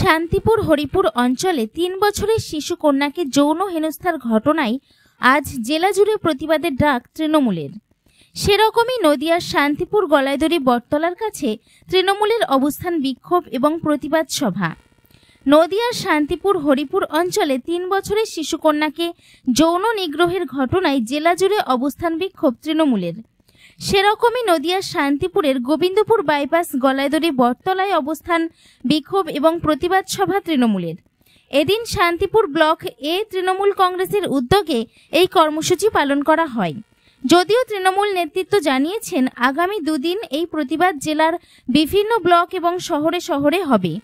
শান্তিপুর হরিপুর অঞ্চলে ৩ বছরের শিশু কন্যাকে যৌন হেনস্থার ঘটনায় আজ জেলা জুড়ে প্রতিবাদের ডাক তৃণমূলের। সেরকমই নদিয়ার শান্তিপুর গলাইদড়ি বটতলার কাছে তৃণমূলের অবস্থান বিক্ষোভ এবং প্রতিবাদ সভা। নদিয়ার শান্তিপুর হরিপুর অঞ্চলে ৩ বছরের শিশু কন্যাকে যৌন নিগ্রহের ঘটনায় জেলা জুড়ে অবস্থান বিক্ষোভ তৃণমূলের। সেরকমই নদিয়ার শান্তিপুরের গোবিন্দপুর বাইপাস গলাইদড়ি বটতলায় অবস্থান বিক্ষোভ এবং প্রতিবাদ সভা তৃণমূলের। এদিন শান্তিপুর ব্লক এ তৃণমূল কংগ্রেসের উদ্যোগে এই কর্মসূচি পালন করা হয়। যদিও তৃণমূল নেতৃত্ব জানিয়েছেন আগামী দুদিন এই প্রতিবাদ জেলার বিভিন্ন ব্লক এবং শহরে শহরে হবে।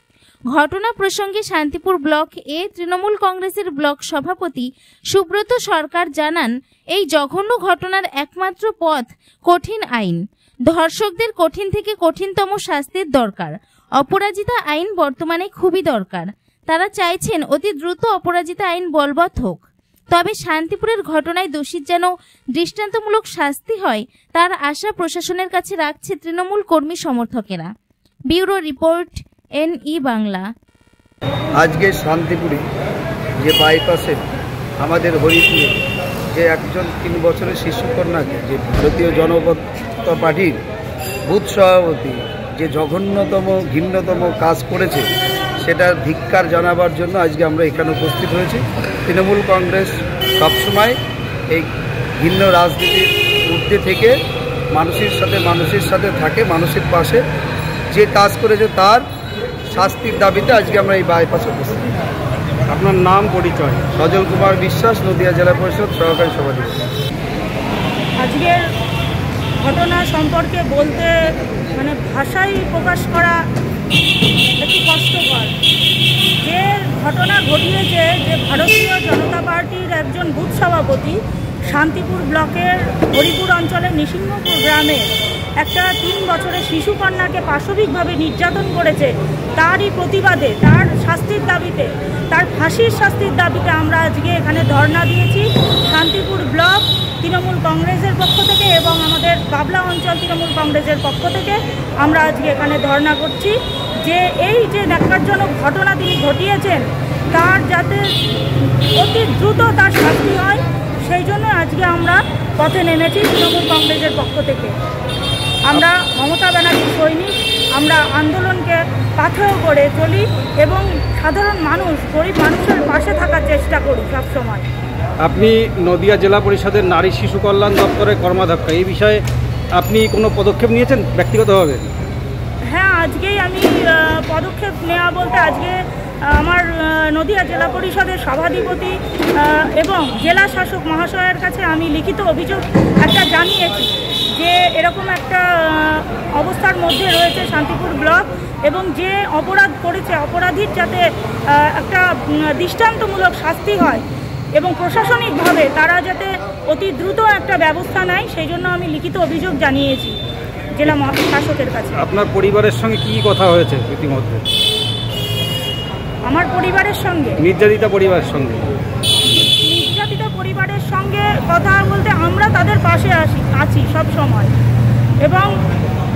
ঘটনা প্রসঙ্গে শান্তিপুর ব্লক এ তৃণমূল কংগ্রেসের ব্লক সভাপতি সুব্রত সরকার জানান, এই জঘন্য ঘটনার একমাত্র পথ কঠিন আইন। ধর্ষকদের কঠিন থেকে কঠিনতম শাস্তির দরকার। অপরাজিতা আইন বর্তমানে খুবই দরকার। তারা চাইছেন অতি দ্রুত অপরাজিতা আইন বলবৎ হোক। তবে শান্তিপুরের ঘটনায় দোষীর যেন দৃষ্টান্তমূলক শাস্তি হয় তার আশা প্রশাসনের কাছে রাখছে তৃণমূল কর্মী সমর্থকেরা। Bureau report, NE Bangla. আজকে শান্তিপুরে যে বাইপাসে আমাদের হরিপুরে যে একজন 3 বছরের শিশু কন্যাকে যে ভারতীয় জনতা পার্টির বুথ সভাপতি যে জঘন্যতম ঘৃণ্যতম কাজ করেছে সেটার ধিক্কার জানাবার জন্য আজকে আমরা এখানে উপস্থিত হয়েছি। তৃণমূল কংগ্রেস সবসময় এই ঘৃণ্য রাজনীতির ঊর্ধ্বে থেকে মানুষের সাথে থাকে, মানুষের পাশে। যে কাজ করেছে তার শাস্তির দাবিতে আজকে আমরা এই বাইপাসে উপস্থিত। আপনার নাম পরিচয়? সজল কুমার বিশ্বাস, নদিয়া জেলা পরিষদ সহকারী সভাপতি। আজকের ঘটনা সম্পর্কে বলতে ভাষাই প্রকাশ করা একটু কষ্টকর। যে ঘটনা ঘটিয়েছে, যে ভারতীয় জনতা পার্টির একজন বুথ সভাপতি শান্তিপুর ব্লকের হরিপুর অঞ্চলের নিসিংহপুর গ্রামে একটা 3 বছরের শিশু কন্যাকে পাশবিকভাবে নির্যাতন করেছে, তারই প্রতিবাদে, তার শাস্তির দাবিতে, তার ফাঁসির শাস্তির দাবিতে আমরা আজকে এখানে ধর্ণা দিয়েছি। শান্তিপুর ব্লক তৃণমূল কংগ্রেসের পক্ষ থেকে এবং আমাদের বাবলা অঞ্চল তৃণমূল কংগ্রেসের পক্ষ থেকে আমরা আজকে এখানে ধর্ণা করছি যে এই যে ন্যাক্কারজনক ঘটনা তিনি ঘটিয়েছেন তার যাতে অতি দ্রুত তার শাস্তি হয়, সেই জন্য আজকে আমরা পথে নেমেছি তৃণমূল কংগ্রেসের পক্ষ থেকে। আমরা মমতা ব্যানার্জির সৈনিক, আমরা আন্দোলনকে পাথেয় করে চলি এবং সাধারণ মানুষ, গরিব মানুষের পাশে থাকার চেষ্টা করি সবসময়। আপনি নদিয়া জেলা পরিষদের নারী শিশু কল্যাণ দপ্তরের কর্মাধ্যক্ষ, এই বিষয়ে আপনি কোনো পদক্ষেপ নিয়েছেন ব্যক্তিগতভাবে? হ্যাঁ, আজকেই আমি পদক্ষেপ নেওয়া বলতে আজকে আমার নদিয়া জেলা পরিষদের সভাধিপতি এবং জেলা শাসক মহাশয়ের কাছে আমি লিখিত অভিযোগ একটা জানিয়েছি যে এরকম একটা অবস্থার মধ্যে রয়েছে শান্তিপুর ব্লক এবং যে অপরাধ করেছে অপরাধীর যাতে একটা দৃষ্টান্তমূলক শাস্তি হয় এবং প্রশাসনিকভাবে তারা যাতে অতি দ্রুত একটা ব্যবস্থা নেয়, সেই জন্য আমি লিখিত অভিযোগ জানিয়েছি জেলা শাসকের কাছে। আপনার পরিবারের সঙ্গে কি কথা হয়েছে ইতিমধ্যে? আমার পরিবারের সঙ্গে, নির্যাতিতা পরিবারের সঙ্গে কথা বলতে আমরা তাদের পাশে আছি সব সময় এবং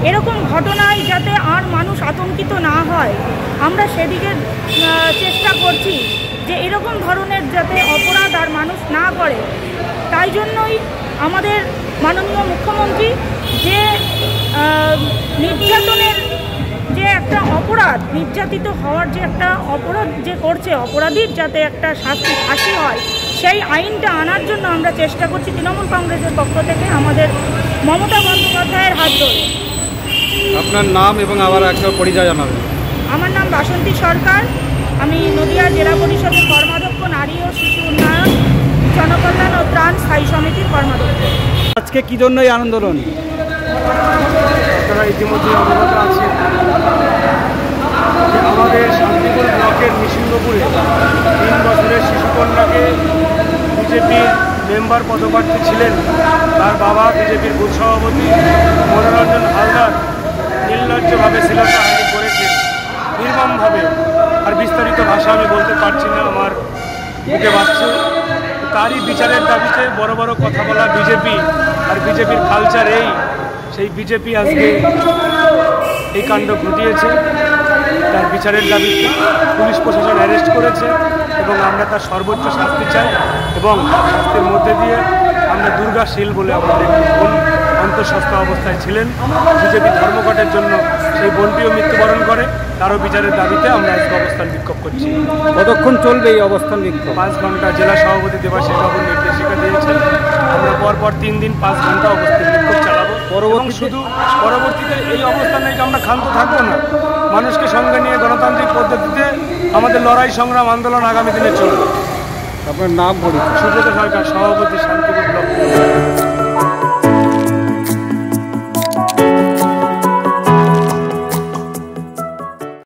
এরকম ঘটনায় যাতে আর মানুষ আতঙ্কিত না হয় আমরা সেদিকে চেষ্টা করছি যে এরকম ধরনের যাতে অপরাধ আর মানুষ না করে। তাই জন্যই আমাদের মাননীয় মুখ্যমন্ত্রী যে নির্যাতনের যে একটা অপরাধ, নির্যাতিত হওয়ার যে একটা অপরাধ যে করছে, অপরাধীর যাতে একটা শাস্তি ফাঁসি হয়, সেই আইনটা আনার জন্য আমরা চেষ্টা করছি তৃণমূল কংগ্রেসের পক্ষ থেকে আমাদের মমতা বন্দ্যোপাধ্যায়ের হাত ধরে। আপনার নাম এবং আবার একটা পরিচয় জানাবেন? আমার নাম বাসন্তী সরকার, আমি নদিয়া জেলা পরিষদের কর্মাধ্যক্ষ, নারী ও শিশু উন্নয়ন, জনকল্যাণ ও ত্রাণ স্থায়ী সমিতির কর্মাধ্যক্ষ। আজকে কি জন্য এই আন্দোলন? আপনারা ইতিমধ্যে অবগত আছেন যে আমাদের শান্তিপুর ব্লকের নিসিংহপুরে 3 বছরের শিশু কন্যাকে বিজেপির মেম্বার পদপ্রার্থী ছিলেন তার বাবা বিজেপির বুথ সভাপতি মনোরঞ্জন হালদার নির্লজ্জভাবে শ্লীলতাহানি করেছেন নির্মমভাবে। আর বিস্তারিত ভাষা আমি বলতে পারছি না, আমার বুকে বাজছে। তারই বিচারের দাবিতে বড় বড় কথা বলা বিজেপি আর বিজেপির কালচার সেই বিজেপি আজকে এই কাণ্ড ঘটিয়েছে। তার বিচারের দাবিতে পুলিশ প্রশাসন অ্যারেস্ট করেছে এবং আমরা তার সর্বোচ্চ শাস্তি চাই এবং শাস্তির মধ্যে দিয়ে আমরা দুর্গা শীল বলে আমাদের একটি বোন অন্তঃসত্ত্বা অবস্থায় ছিলেন, বিজেপি ধর্মঘটের জন্য সেই বোনটিও মৃত্যুবরণ করে, তারও বিচারের দাবিতে আমরা আজকে অবস্থান বিক্ষোভ করছি। কতক্ষণ চলবে এই অবস্থান বিক্ষোভ? 5 ঘন্টা। জেলা সভাপতি দেবাশিস বাবু নির্দেশিকা দিয়েছেন, আমরা পরপর 3 দিন 5 ঘন্টা অবস্থান বিক্ষোভ চালাবো। পরবর্তীতে এই অবস্থানে আমরা ক্ষান্ত থাকবো না, মানুষকে সঙ্গে নিয়ে গণতান্ত্রিক পদ্ধতিতে আমাদের লড়াই সংগ্রাম আন্দোলন আগামী দিনে চলবে। আপনার নাম পরিচয়? সুব্রত সরকার, সভাপতি, শান্তিপুর ব্লক।